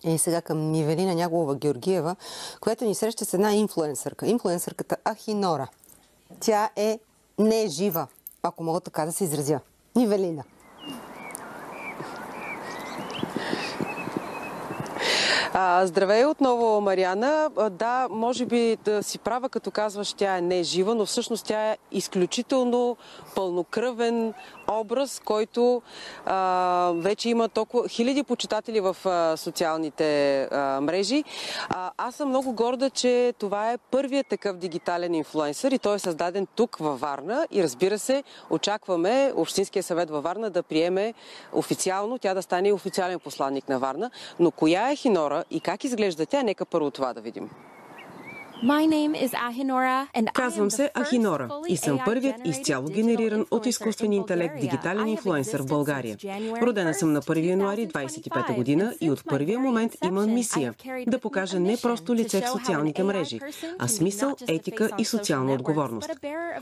И сега към Нивелина Нягулова-Георгиева, която ни среща с една инфлуенсърка. Инфлуенсърката Ахинора. Тя не е жива, ако мога така да се изразя. Нивелина. Здравей отново, Мариана. Да, може би да си права, като казваш, тя не е жива, но всъщност тя е изключително пълнокръвен образ, който вече има толкова хиляди почитатели в социалните мрежи. Аз съм много горда, че това е първият такъв дигитален инфлуенсър и той е създаден тук във Варна и разбира се, очакваме Общинския съвет във Варна да приеме официално, тя да стане официален посланник на Варна. Но коя е Ахинора и как изглежда тя? Нека първо това да видим. Казвам се Ахинора и съм първият изцяло генериран от изкуствен интелект дигитален инфлуенсър в България. Родена съм на 1 януари 25 година и от първия момент имам мисия да покажа не просто лице в социалните мрежи, а смисъл, етика и социална отговорност.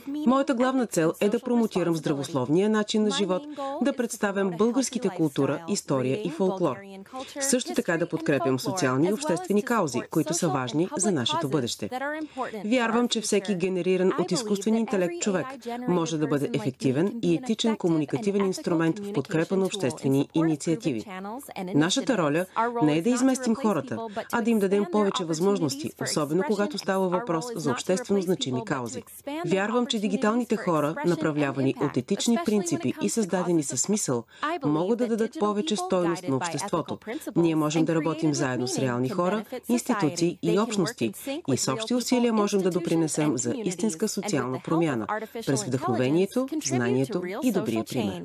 Моята главна цел е да промотирам здравословния начин на живот, да представям българските култура, история и фолклор. Също така да подкрепям социални и обществени каузи, които са важни за нашето бъдеще. Вярвам, че всеки генериран от изкуствен интелект човек може да бъде ефективен и етичен комуникативен инструмент в подкрепа на обществени инициативи. Нашата роля не е да изместим хората, а да им дадем повече възможности, особено когато става въпрос за обществено значими каузи. Вярвам, че дигиталните хора, направлявани от етични принципи и създадени със смисъл, могат да дадат повече стойност на обществото. Ние можем да работим заедно с реални хора, институции и общности и с общи усилия можем да допринесем за истинска социална промяна през вдъхновението, знанието и добрия пример.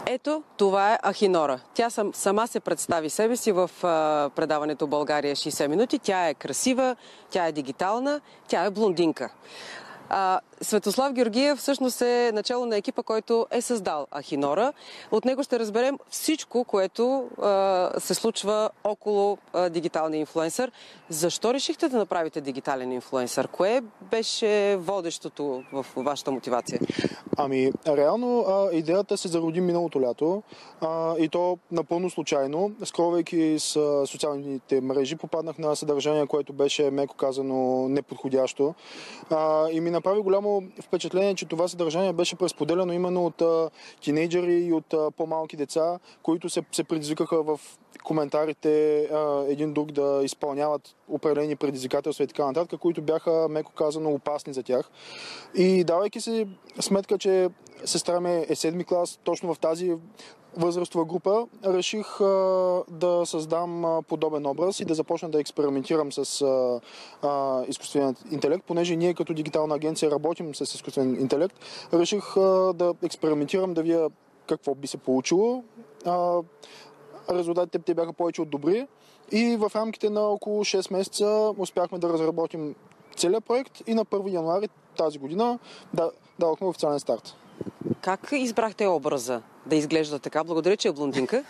Ето, това е Ахинора. Тя сама се представи себе си в предаването България 60 минути. Тя е красива, тя е дигитална, тя е блондинка. Светослав Георгиев всъщност е начало на екипа, който е създал Ахинора. От него ще разберем всичко, което се случва около дигиталния инфлуенсър. Защо решихте да направите дигитален инфлуенсър? Кое беше водещото в вашата мотивация? Реално идеята се зароди миналото лято и то напълно случайно. Скролвайки с социалните мрежи, попаднах на съдържание, което беше, меко казано, неподходящо. И ми направи голямо впечатление, че това съдържание беше пресподелено именно от тинейджери и от по-малки деца, които се предизвикаха в коментарите един друг да изпълняват определени предизвикателства и така нататък, които бяха, меко казано, опасни за тях. И давайки си сметка, че сестра е 7-ми клас, точно в тази възрастова група, реших да създам подобен образ и да започна да експериментирам с изкуствен интелект, понеже ние като дигитална агенция работим с изкуствен интелект. Реших да експериментирам, да видя какво би се получило. Резултатите те бяха повече от добри и в рамките на около 6 месеца успяхме да разработим целият проект и на 1 януари тази година дадохме официален старт. Как избрахте образа да изглежда така? Благодаря, че е блондинка.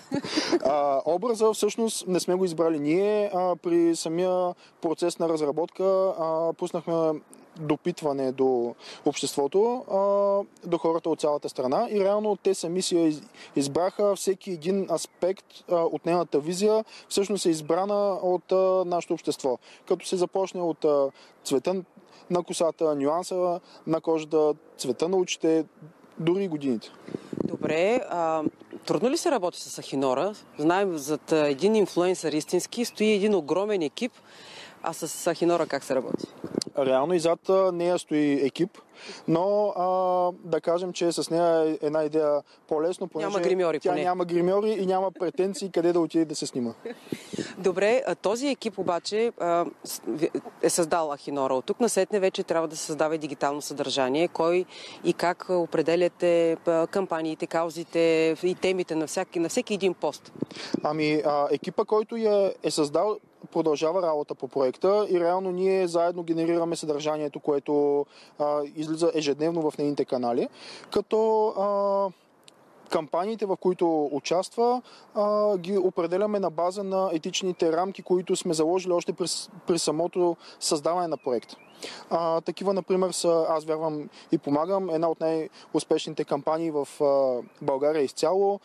Образа всъщност не сме го избрали ние. При самия процес на разработка пуснахме допитване до обществото, до хората от цялата страна и реално те сами си избраха всеки един аспект от нейната визия, всъщност е избрана от нашето общество. Като се започне от цвета на косата, нюанса на кожата, цвета на очите, дори и годините. Добре, трудно ли се работи с Ахинора? Знаем, зад един инфлуенсър истински стои един огромен екип, а с Ахинора как се работи? Реално и зад нея стои екип, но да кажем, че с нея е една идея по-лесно, понеже тя няма гримьори и няма претенции къде да отиде да се снима. Добре, този екип обаче е създал Ахинора. От тук насетне вече трябва да се създава и дигитално съдържание. Кой и как определяте кампаниите, каузите и темите на всеки един пост? Екипа, който я е създал, продължава работа по проекта и реално ние заедно генерираме съдържанието, което излиза ежедневно в нейните канали, като кампаниите, в които участва, ги определяме на база на етичните рамки, които сме заложили още при самото създаване на проекта. Такива, например, са Аз вярвам и помагам, една от най-успешните кампании в България изцяло.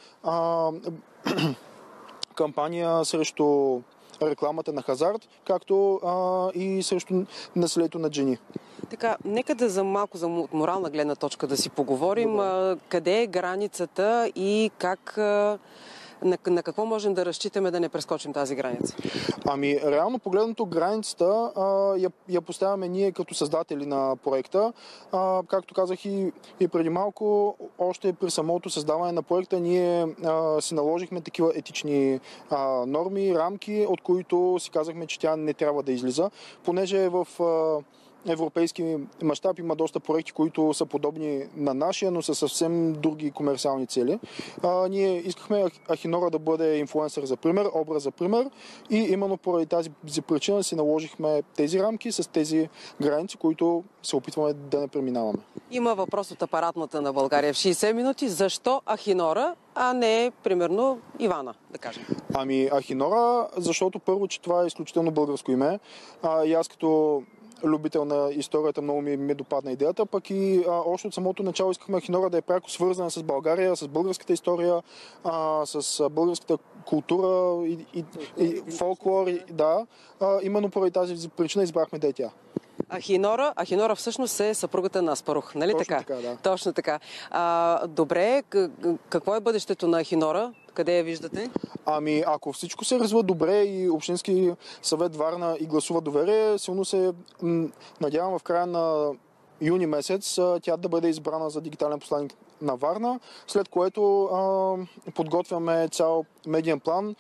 Кампания срещу рекламата на хазарт, както и срещу насилието на жени. Така, нека малко за морална гледна точка да си поговорим. Къде е границата и как, на какво можем да разчитаме да не прескочим тази граница? Реално погледнато границата я поставяме ние като създатели на проекта. Както казах и преди малко, още при самото създаване на проекта ние си наложихме такива етични норми, рамки, от които си казахме, че тя не трябва да излиза, понеже в европейски мащаб има доста проекти, които са подобни на нашия, но са съвсем други комерциални цели. Ние искахме Ахинора да бъде инфлуенсър за пример, образ за пример и именно поради тази причина си наложихме тези рамки с тези граници, които се опитваме да не преминаваме. Има въпрос от апаратната на България в 60 минути. Защо Ахинора, а не, примерно, Ивана, да кажем? Ахинора, защото първо, че това е изключително българско име. И аз като любител на историята, много ми допадна идеята, пък и още от самото начало искахме Ахинора да е пряко свързана с България, с българската история, с българската култура и фолклор. Именно поради тази причина избрахме да е тя. Ахинора всъщност е съпругата на Аспарух, нали? Точно така? Така, да. Точно така. Добре, какво е бъдещето на Ахинора? Къде я виждате? Ако всичко се развива добре и Общински съвет Варна и гласува доверие, силно се надявам в края на юни месец тя да бъде избрана за дигитален посланик на Варна, след което подготвяме цял медиен план,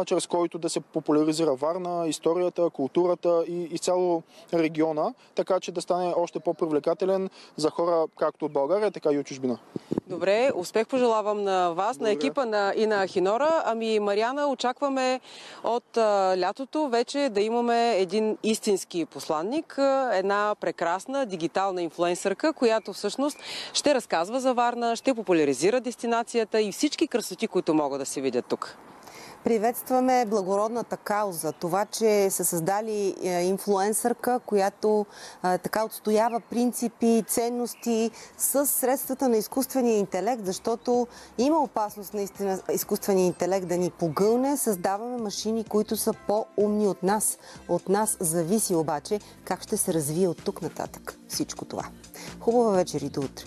чрез който да се популяризира Варна, историята, културата и цяло региона, така че да стане още по-привлекателен за хора както от България, така и от чужбина. Добре, успех пожелавам на вас, на екипа и на Ахинора. Мариана, очакваме от лятото вече да имаме един истински посланник, една прекрасна дигитална инфлуенсърка, която всъщност ще разказва за Варна, ще популяризира дестинацията и всички красоти, които могат да се видят тук. Приветстваме благородната кауза, това, че са създали инфлуенсърка, която така отстоява принципи, ценности с средствата на изкуствения интелект, защото има опасност наистина изкуствения интелект да ни погълне. Създаваме машини, които са по-умни от нас. От нас зависи обаче как ще се развие от тук нататък всичко това. Хубава вечер и до утре!